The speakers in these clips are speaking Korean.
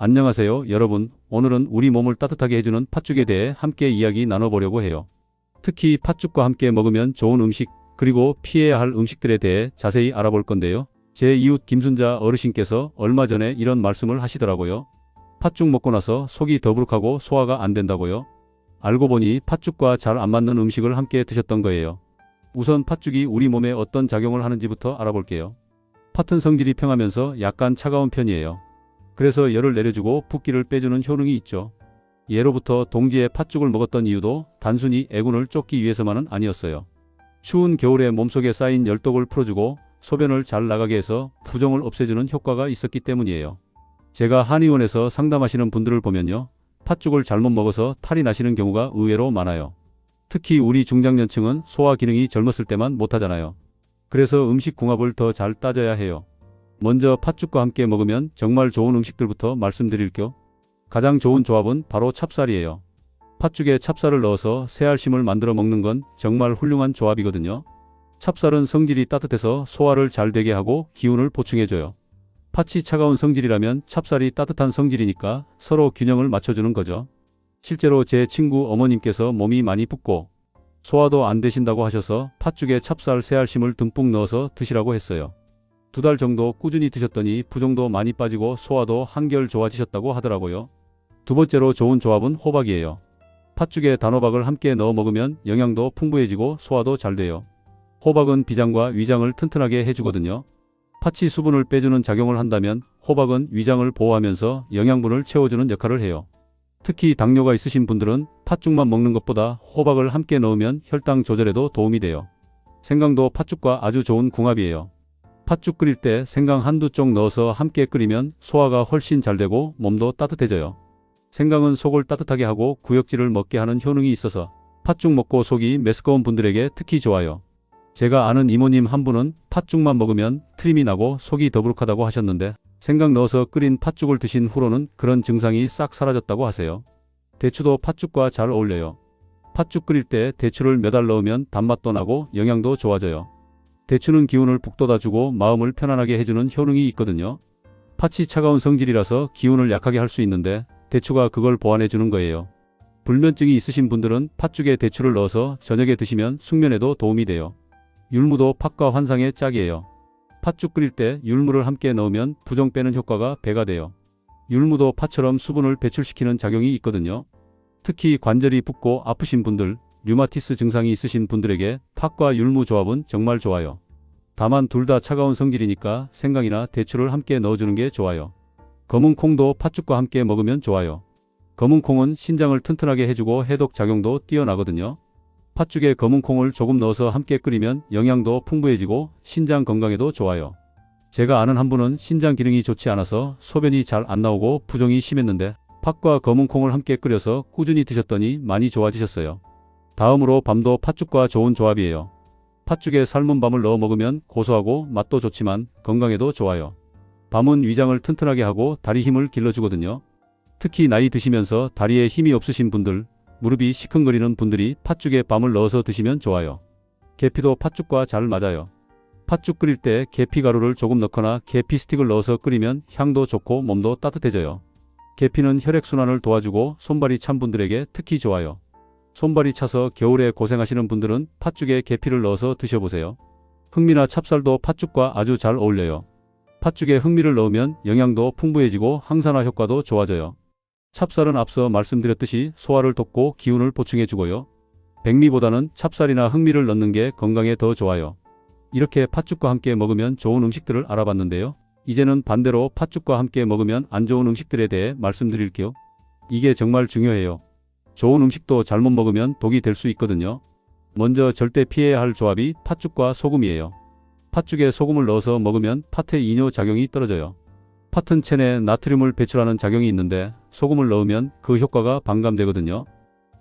안녕하세요, 여러분. 오늘은 우리 몸을 따뜻하게 해주는 팥죽에 대해 함께 이야기 나눠보려고 해요. 특히 팥죽과 함께 먹으면 좋은 음식, 그리고 피해야 할 음식들에 대해 자세히 알아볼 건데요. 제 이웃 김순자 어르신께서 얼마 전에 이런 말씀을 하시더라고요. 팥죽 먹고 나서 속이 더부룩하고 소화가 안 된다고요. 알고 보니 팥죽과 잘 안 맞는 음식을 함께 드셨던 거예요. 우선 팥죽이 우리 몸에 어떤 작용을 하는지부터 알아볼게요. 팥은 성질이 평하면서 약간 차가운 편이에요. 그래서 열을 내려주고 붓기를 빼주는 효능이 있죠. 예로부터 동지에 팥죽을 먹었던 이유도 단순히 애군을 쫓기 위해서만은 아니었어요. 추운 겨울에 몸속에 쌓인 열독을 풀어주고 소변을 잘 나가게 해서 부종을 없애주는 효과가 있었기 때문이에요. 제가 한의원에서 상담하시는 분들을 보면요, 팥죽을 잘못 먹어서 탈이 나시는 경우가 의외로 많아요. 특히 우리 중장년층은 소화 기능이 젊었을 때만 못하잖아요. 그래서 음식 궁합을 더 잘 따져야 해요. 먼저 팥죽과 함께 먹으면 정말 좋은 음식들부터 말씀드릴게요. 가장 좋은 조합은 바로 찹쌀이에요. 팥죽에 찹쌀을 넣어서 새알심을 만들어 먹는 건 정말 훌륭한 조합이거든요. 찹쌀은 성질이 따뜻해서 소화를 잘 되게 하고 기운을 보충해줘요. 팥이 차가운 성질이라면 찹쌀이 따뜻한 성질이니까 서로 균형을 맞춰주는 거죠. 실제로 제 친구 어머님께서 몸이 많이 붓고 소화도 안 되신다고 하셔서 팥죽에 찹쌀 새알심을 듬뿍 넣어서 드시라고 했어요. 2달 정도 꾸준히 드셨더니 부종도 많이 빠지고 소화도 한결 좋아지셨다고 하더라고요. 두 번째로 좋은 조합은 호박이에요. 팥죽에 단호박을 함께 넣어 먹으면 영양도 풍부해지고 소화도 잘 돼요. 호박은 비장과 위장을 튼튼하게 해주거든요. 팥이 수분을 빼주는 작용을 한다면 호박은 위장을 보호하면서 영양분을 채워주는 역할을 해요. 특히 당뇨가 있으신 분들은 팥죽만 먹는 것보다 호박을 함께 넣으면 혈당 조절에도 도움이 돼요. 생강도 팥죽과 아주 좋은 궁합이에요. 팥죽 끓일 때 생강 한두 쪽 넣어서 함께 끓이면 소화가 훨씬 잘 되고 몸도 따뜻해져요. 생강은 속을 따뜻하게 하고 구역질을 먹게 하는 효능이 있어서 팥죽 먹고 속이 메스꺼운 분들에게 특히 좋아요. 제가 아는 이모님 한 분은 팥죽만 먹으면 트림이 나고 속이 더부룩하다고 하셨는데 생강 넣어서 끓인 팥죽을 드신 후로는 그런 증상이 싹 사라졌다고 하세요. 대추도 팥죽과 잘 어울려요. 팥죽 끓일 때 대추를 몇 알 넣으면 단맛도 나고 영양도 좋아져요. 대추는 기운을 북돋아주고 마음을 편안하게 해주는 효능이 있거든요. 팥이 차가운 성질이라서 기운을 약하게 할 수 있는데 대추가 그걸 보완해주는 거예요. 불면증이 있으신 분들은 팥죽에 대추를 넣어서 저녁에 드시면 숙면에도 도움이 돼요. 율무도 팥과 환상의 짝이에요. 팥죽 끓일 때 율무를 함께 넣으면 부종 빼는 효과가 배가 돼요. 율무도 팥처럼 수분을 배출시키는 작용이 있거든요. 특히 관절이 붓고 아프신 분들, 류마티스 증상이 있으신 분들에게 팥과 율무 조합은 정말 좋아요. 다만 둘 다 차가운 성질이니까 생강이나 대추를 함께 넣어주는 게 좋아요. 검은 콩도 팥죽과 함께 먹으면 좋아요. 검은 콩은 신장을 튼튼하게 해주고 해독 작용도 뛰어나거든요. 팥죽에 검은 콩을 조금 넣어서 함께 끓이면 영양도 풍부해지고 신장 건강에도 좋아요. 제가 아는 한 분은 신장 기능이 좋지 않아서 소변이 잘 안 나오고 부종이 심했는데 팥과 검은 콩을 함께 끓여서 꾸준히 드셨더니 많이 좋아지셨어요. 다음으로 밤도 팥죽과 좋은 조합이에요. 팥죽에 삶은 밤을 넣어 먹으면 고소하고 맛도 좋지만 건강에도 좋아요. 밤은 위장을 튼튼하게 하고 다리 힘을 길러주거든요. 특히 나이 드시면서 다리에 힘이 없으신 분들, 무릎이 시큰거리는 분들이 팥죽에 밤을 넣어서 드시면 좋아요. 계피도 팥죽과 잘 맞아요. 팥죽 끓일 때 계피 가루를 조금 넣거나 계피 스틱을 넣어서 끓이면 향도 좋고 몸도 따뜻해져요. 계피는 혈액순환을 도와주고 손발이 찬 분들에게 특히 좋아요. 손발이 차서 겨울에 고생하시는 분들은 팥죽에 계피를 넣어서 드셔보세요. 흑미나 찹쌀도 팥죽과 아주 잘 어울려요. 팥죽에 흑미를 넣으면 영양도 풍부해지고 항산화 효과도 좋아져요. 찹쌀은 앞서 말씀드렸듯이 소화를 돕고 기운을 보충해주고요. 백미보다는 찹쌀이나 흑미를 넣는 게 건강에 더 좋아요. 이렇게 팥죽과 함께 먹으면 좋은 음식들을 알아봤는데요. 이제는 반대로 팥죽과 함께 먹으면 안 좋은 음식들에 대해 말씀드릴게요. 이게 정말 중요해요. 좋은 음식도 잘못 먹으면 독이 될 수 있거든요. 먼저 절대 피해야 할 조합이 팥죽과 소금이에요. 팥죽에 소금을 넣어서 먹으면 팥의 이뇨 작용이 떨어져요. 팥은 체내 나트륨을 배출하는 작용이 있는데 소금을 넣으면 그 효과가 반감되거든요.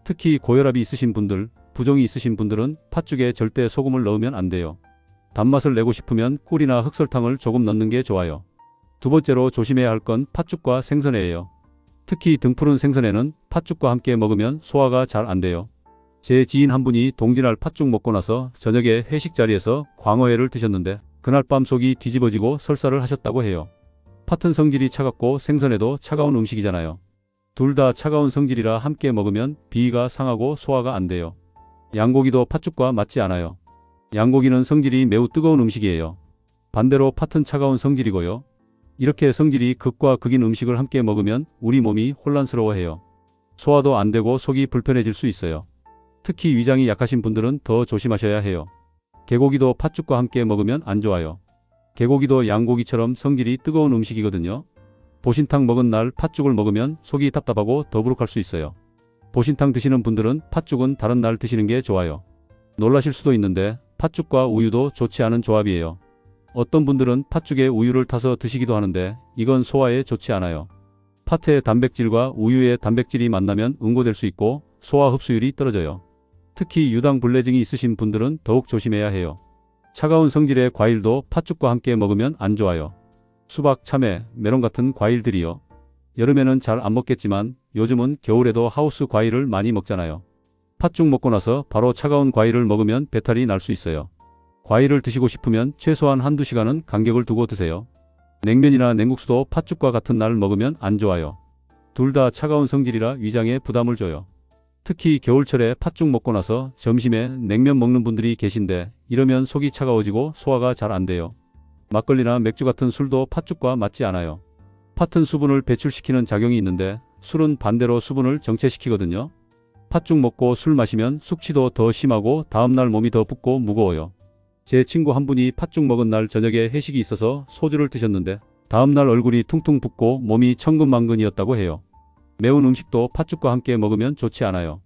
특히 고혈압이 있으신 분들, 부종이 있으신 분들은 팥죽에 절대 소금을 넣으면 안 돼요. 단맛을 내고 싶으면 꿀이나 흑설탕을 조금 넣는 게 좋아요. 두 번째로 조심해야 할 건 팥죽과 생선회예요. 특히 등푸른 생선회는 팥죽과 함께 먹으면 소화가 잘 안 돼요. 제 지인 한 분이 동지날 팥죽 먹고 나서 저녁에 회식 자리에서 광어회를 드셨는데 그날 밤 속이 뒤집어지고 설사를 하셨다고 해요. 팥은 성질이 차갑고 생선에도 차가운 음식이잖아요. 둘 다 차가운 성질이라 함께 먹으면 비위가 상하고 소화가 안 돼요. 양고기도 팥죽과 맞지 않아요. 양고기는 성질이 매우 뜨거운 음식이에요. 반대로 팥은 차가운 성질이고요. 이렇게 성질이 극과 극인 음식을 함께 먹으면 우리 몸이 혼란스러워해요. 소화도 안 되고 속이 불편해질 수 있어요. 특히 위장이 약하신 분들은 더 조심하셔야 해요. 개고기도 팥죽과 함께 먹으면 안 좋아요. 개고기도 양고기처럼 성질이 뜨거운 음식이거든요. 보신탕 먹은 날 팥죽을 먹으면 속이 답답하고 더부룩할 수 있어요. 보신탕 드시는 분들은 팥죽은 다른 날 드시는 게 좋아요. 놀라실 수도 있는데 팥죽과 우유도 좋지 않은 조합이에요. 어떤 분들은 팥죽에 우유를 타서 드시기도 하는데 이건 소화에 좋지 않아요. 팥의 단백질과 우유의 단백질이 만나면 응고될 수 있고 소화 흡수율이 떨어져요. 특히 유당불내증이 있으신 분들은 더욱 조심해야 해요. 차가운 성질의 과일도 팥죽과 함께 먹으면 안 좋아요. 수박, 참외, 메론 같은 과일들이요. 여름에는 잘 안 먹겠지만 요즘은 겨울에도 하우스 과일을 많이 먹잖아요. 팥죽 먹고 나서 바로 차가운 과일을 먹으면 배탈이 날 수 있어요. 과일을 드시고 싶으면 최소한 한두 시간은 간격을 두고 드세요. 냉면이나 냉국수도 팥죽과 같은 날 먹으면 안 좋아요. 둘 다 차가운 성질이라 위장에 부담을 줘요. 특히 겨울철에 팥죽 먹고 나서 점심에 냉면 먹는 분들이 계신데 이러면 속이 차가워지고 소화가 잘 안 돼요. 막걸리나 맥주 같은 술도 팥죽과 맞지 않아요. 팥은 수분을 배출시키는 작용이 있는데 술은 반대로 수분을 정체시키거든요. 팥죽 먹고 술 마시면 숙취도 더 심하고 다음날 몸이 더 붓고 무거워요. 제 친구 한 분이 팥죽 먹은 날 저녁에 회식이 있어서 소주를 드셨는데 다음날 얼굴이 퉁퉁 붓고 몸이 천근만근이었다고 해요. 매운 음식도 팥죽과 함께 먹으면 좋지 않아요.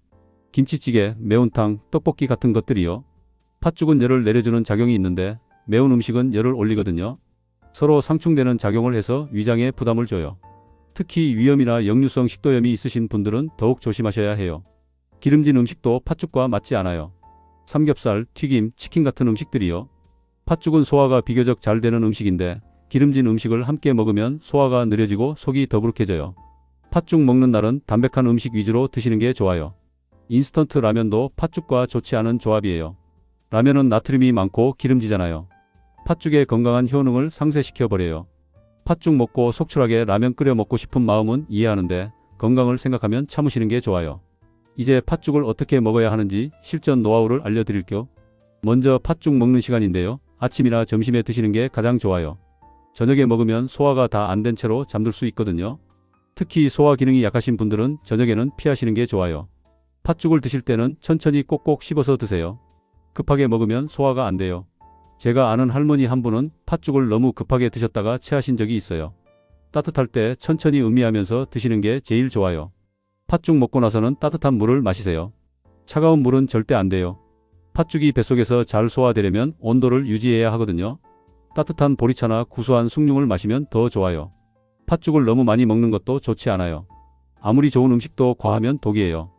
김치찌개, 매운탕, 떡볶이 같은 것들이요. 팥죽은 열을 내려주는 작용이 있는데 매운 음식은 열을 올리거든요. 서로 상충되는 작용을 해서 위장에 부담을 줘요. 특히 위염이나 역류성 식도염이 있으신 분들은 더욱 조심하셔야 해요. 기름진 음식도 팥죽과 맞지 않아요. 삼겹살, 튀김, 치킨 같은 음식들이요. 팥죽은 소화가 비교적 잘 되는 음식인데 기름진 음식을 함께 먹으면 소화가 느려지고 속이 더부룩해져요. 팥죽 먹는 날은 담백한 음식 위주로 드시는 게 좋아요. 인스턴트 라면도 팥죽과 좋지 않은 조합이에요. 라면은 나트륨이 많고 기름지잖아요. 팥죽의 건강한 효능을 상쇄시켜버려요. 팥죽 먹고 속출하게 라면 끓여 먹고 싶은 마음은 이해하는데 건강을 생각하면 참으시는 게 좋아요. 이제 팥죽을 어떻게 먹어야 하는지 실전 노하우를 알려드릴게요. 먼저 팥죽 먹는 시간인데요. 아침이나 점심에 드시는 게 가장 좋아요. 저녁에 먹으면 소화가 다 안 된 채로 잠들 수 있거든요. 특히 소화 기능이 약하신 분들은 저녁에는 피하시는 게 좋아요. 팥죽을 드실 때는 천천히 꼭꼭 씹어서 드세요. 급하게 먹으면 소화가 안 돼요. 제가 아는 할머니 한 분은 팥죽을 너무 급하게 드셨다가 체하신 적이 있어요. 따뜻할 때 천천히 음미하면서 드시는 게 제일 좋아요. 팥죽 먹고 나서는 따뜻한 물을 마시세요. 차가운 물은 절대 안 돼요. 팥죽이 뱃속에서 잘 소화되려면 온도를 유지해야 하거든요. 따뜻한 보리차나 구수한 숭늉을 마시면 더 좋아요. 팥죽을 너무 많이 먹는 것도 좋지 않아요. 아무리 좋은 음식도 과하면 독이에요.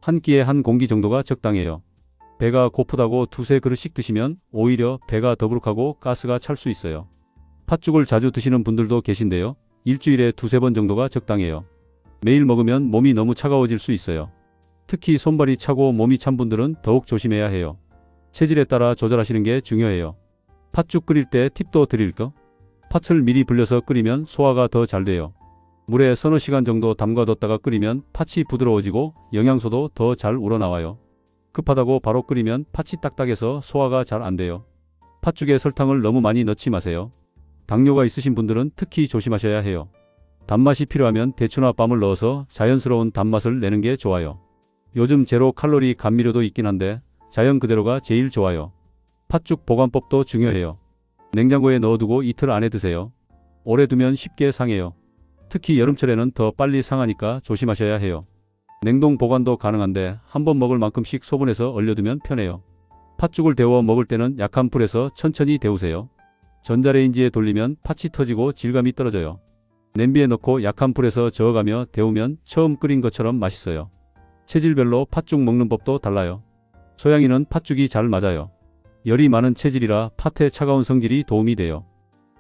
한 끼에 한 공기 정도가 적당해요. 배가 고프다고 두세 그릇씩 드시면 오히려 배가 더부룩하고 가스가 찰 수 있어요. 팥죽을 자주 드시는 분들도 계신데요. 일주일에 두세 번 정도가 적당해요. 매일 먹으면 몸이 너무 차가워질 수 있어요. 특히 손발이 차고 몸이 찬 분들은 더욱 조심해야 해요. 체질에 따라 조절하시는 게 중요해요. 팥죽 끓일 때 팁도 드릴까? 팥을 미리 불려서 끓이면 소화가 더 잘 돼요. 물에 서너 시간 정도 담가뒀다가 끓이면 팥이 부드러워지고 영양소도 더 잘 우러나와요. 급하다고 바로 끓이면 팥이 딱딱해서 소화가 잘 안 돼요. 팥죽에 설탕을 너무 많이 넣지 마세요. 당뇨가 있으신 분들은 특히 조심하셔야 해요. 단맛이 필요하면 대추나 밤을 넣어서 자연스러운 단맛을 내는 게 좋아요. 요즘 제로 칼로리 감미료도 있긴 한데 자연 그대로가 제일 좋아요. 팥죽 보관법도 중요해요. 냉장고에 넣어두고 이틀 안에 드세요. 오래 두면 쉽게 상해요. 특히 여름철에는 더 빨리 상하니까 조심하셔야 해요. 냉동 보관도 가능한데 한번 먹을 만큼씩 소분해서 얼려두면 편해요. 팥죽을 데워 먹을 때는 약한 불에서 천천히 데우세요. 전자레인지에 돌리면 팥이 터지고 질감이 떨어져요. 냄비에 넣고 약한 불에서 저어가며 데우면 처음 끓인 것처럼 맛있어요. 체질별로 팥죽 먹는 법도 달라요. 소양이는 팥죽이 잘 맞아요. 열이 많은 체질이라 팥의 차가운 성질이 도움이 돼요.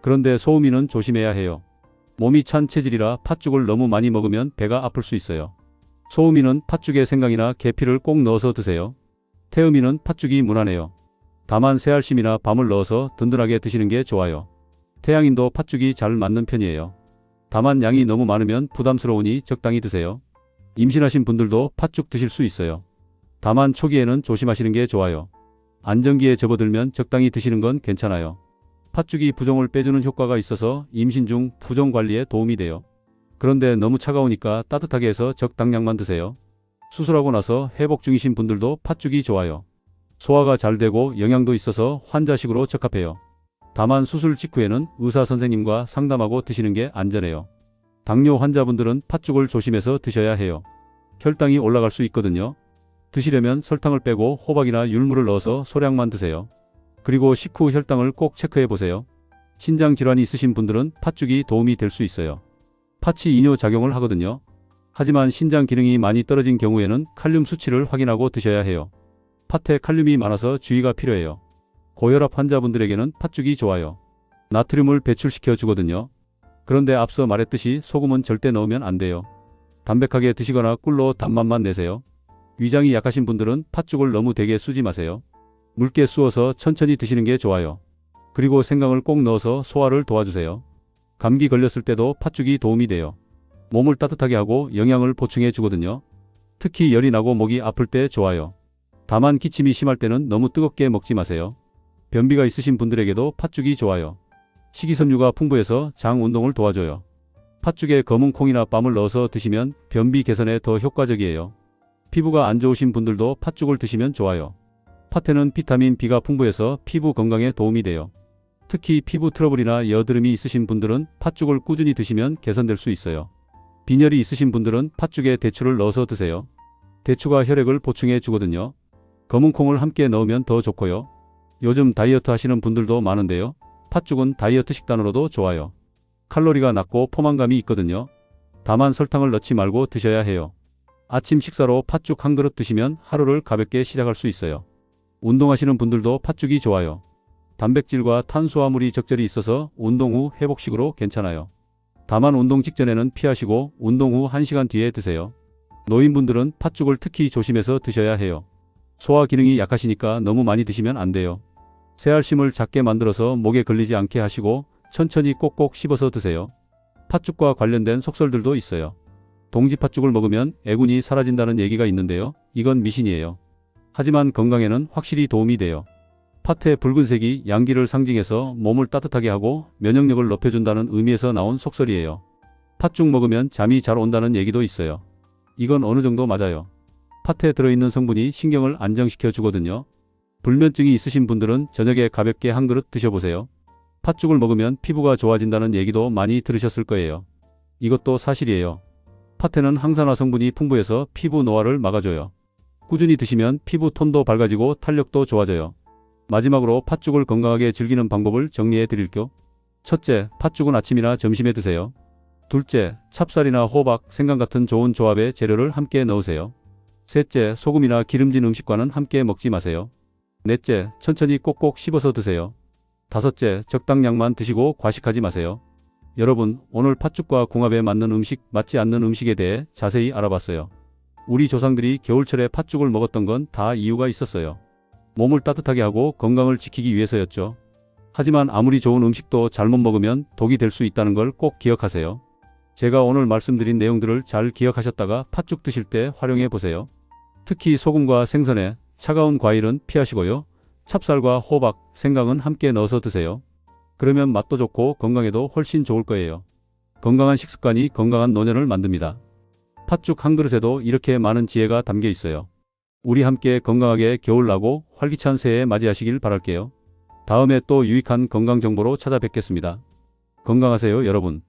그런데 소음이는 조심해야 해요. 몸이 찬 체질이라 팥죽을 너무 많이 먹으면 배가 아플 수 있어요. 소음이는 팥죽에 생강이나 계피를 꼭 넣어서 드세요. 태음이는 팥죽이 무난해요. 다만 새알심이나 밤을 넣어서 든든하게 드시는 게 좋아요. 태양인도 팥죽이 잘 맞는 편이에요. 다만 양이 너무 많으면 부담스러우니 적당히 드세요. 임신하신 분들도 팥죽 드실 수 있어요. 다만 초기에는 조심하시는 게 좋아요. 안정기에 접어들면 적당히 드시는 건 괜찮아요. 팥죽이 부종을 빼주는 효과가 있어서 임신 중 부종 관리에 도움이 돼요. 그런데 너무 차가우니까 따뜻하게 해서 적당량만 드세요. 수술하고 나서 회복 중이신 분들도 팥죽이 좋아요. 소화가 잘 되고 영양도 있어서 환자식으로 적합해요. 다만 수술 직후에는 의사 선생님과 상담하고 드시는 게 안전해요. 당뇨 환자분들은 팥죽을 조심해서 드셔야 해요. 혈당이 올라갈 수 있거든요. 드시려면 설탕을 빼고 호박이나 율무를 넣어서 소량만 드세요. 그리고 식후 혈당을 꼭 체크해 보세요. 신장 질환이 있으신 분들은 팥죽이 도움이 될 수 있어요. 팥이 이뇨 작용을 하거든요. 하지만 신장 기능이 많이 떨어진 경우에는 칼륨 수치를 확인하고 드셔야 해요. 팥에 칼륨이 많아서 주의가 필요해요. 고혈압 환자분들에게는 팥죽이 좋아요. 나트륨을 배출시켜 주거든요. 그런데 앞서 말했듯이 소금은 절대 넣으면 안 돼요. 담백하게 드시거나 꿀로 단맛만 내세요. 위장이 약하신 분들은 팥죽을 너무 되게 쑤지 마세요. 묽게 쑤어서 천천히 드시는 게 좋아요. 그리고 생강을 꼭 넣어서 소화를 도와주세요. 감기 걸렸을 때도 팥죽이 도움이 돼요. 몸을 따뜻하게 하고 영양을 보충해 주거든요. 특히 열이 나고 목이 아플 때 좋아요. 다만 기침이 심할 때는 너무 뜨겁게 먹지 마세요. 변비가 있으신 분들에게도 팥죽이 좋아요. 식이섬유가 풍부해서 장 운동을 도와줘요. 팥죽에 검은 콩이나 밤을 넣어서 드시면 변비 개선에 더 효과적이에요. 피부가 안 좋으신 분들도 팥죽을 드시면 좋아요. 팥에는 비타민 B가 풍부해서 피부 건강에 도움이 돼요. 특히 피부 트러블이나 여드름이 있으신 분들은 팥죽을 꾸준히 드시면 개선될 수 있어요. 빈혈이 있으신 분들은 팥죽에 대추를 넣어서 드세요. 대추가 혈액을 보충해 주거든요. 검은 콩을 함께 넣으면 더 좋고요. 요즘 다이어트 하시는 분들도 많은데요. 팥죽은 다이어트 식단으로도 좋아요. 칼로리가 낮고 포만감이 있거든요. 다만 설탕을 넣지 말고 드셔야 해요. 아침 식사로 팥죽 한 그릇 드시면 하루를 가볍게 시작할 수 있어요. 운동하시는 분들도 팥죽이 좋아요. 단백질과 탄수화물이 적절히 있어서 운동 후 회복식으로 괜찮아요. 다만 운동 직전에는 피하시고 운동 후 1시간 뒤에 드세요. 노인분들은 팥죽을 특히 조심해서 드셔야 해요. 소화 기능이 약하시니까 너무 많이 드시면 안 돼요. 새알심을 작게 만들어서 목에 걸리지 않게 하시고 천천히 꼭꼭 씹어서 드세요. 팥죽과 관련된 속설들도 있어요. 동지 팥죽을 먹으면 애군이 사라진다는 얘기가 있는데요. 이건 미신이에요. 하지만 건강에는 확실히 도움이 돼요. 팥의 붉은색이 양기를 상징해서 몸을 따뜻하게 하고 면역력을 높여준다는 의미에서 나온 속설이에요. 팥죽 먹으면 잠이 잘 온다는 얘기도 있어요. 이건 어느 정도 맞아요. 팥에 들어있는 성분이 신경을 안정시켜 주거든요. 불면증이 있으신 분들은 저녁에 가볍게 한 그릇 드셔보세요. 팥죽을 먹으면 피부가 좋아진다는 얘기도 많이 들으셨을 거예요. 이것도 사실이에요. 팥에는 항산화 성분이 풍부해서 피부 노화를 막아줘요. 꾸준히 드시면 피부 톤도 밝아지고 탄력도 좋아져요. 마지막으로 팥죽을 건강하게 즐기는 방법을 정리해 드릴게요. 첫째, 팥죽은 아침이나 점심에 드세요. 둘째, 찹쌀이나 호박, 생강 같은 좋은 조합의 재료를 함께 넣으세요. 셋째, 소금이나 기름진 음식과는 함께 먹지 마세요. 넷째, 천천히 꼭꼭 씹어서 드세요. 다섯째, 적당량만 드시고 과식하지 마세요. 여러분, 오늘 팥죽과 궁합에 맞는 음식, 맞지 않는 음식에 대해 자세히 알아봤어요. 우리 조상들이 겨울철에 팥죽을 먹었던 건 다 이유가 있었어요. 몸을 따뜻하게 하고 건강을 지키기 위해서였죠. 하지만 아무리 좋은 음식도 잘못 먹으면 독이 될 수 있다는 걸 꼭 기억하세요. 제가 오늘 말씀드린 내용들을 잘 기억하셨다가 팥죽 드실 때 활용해 보세요. 특히 소금과 생선에 차가운 과일은 피하시고요. 찹쌀과 호박, 생강은 함께 넣어서 드세요. 그러면 맛도 좋고 건강에도 훨씬 좋을 거예요. 건강한 식습관이 건강한 노년을 만듭니다. 팥죽 한 그릇에도 이렇게 많은 지혜가 담겨 있어요. 우리 함께 건강하게 겨울 나고 활기찬 새해 맞이하시길 바랄게요. 다음에 또 유익한 건강 정보로 찾아뵙겠습니다. 건강하세요, 여러분.